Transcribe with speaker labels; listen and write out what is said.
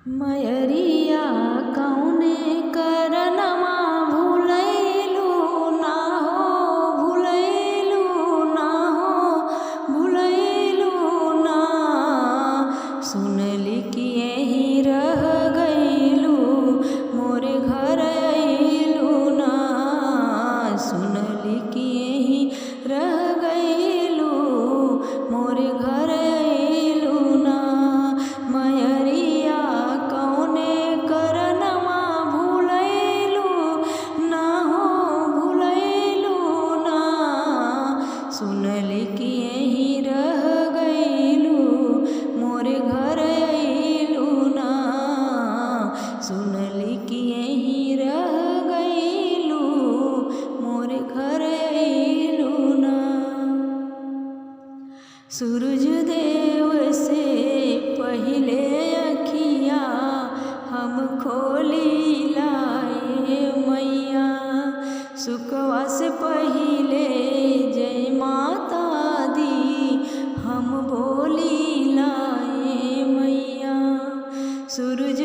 Speaker 1: मयरिया कौने करनमा भुलैलु ना हो भुलैलु ना हो भुलैलु ना। सुनली कि यहीं रह गइलु मोरे घर अइलु ना। सुनली कि यहीं रह गइलु मोरे घर अइलु ना। मयरिया कौने करनमा भुलैलु ना हो भुलैलु ना। सुनली कि यहीं रह गइलु मोरे घर अइलु ना। सुनली कि यहीं रह गइलु मोरे घर अइलु ना। सूरज देव से पहिले अखिया हम खोली लाए मैया। सुकवा से पहिले जय माता दी हम बोली लाए मैया। सूरज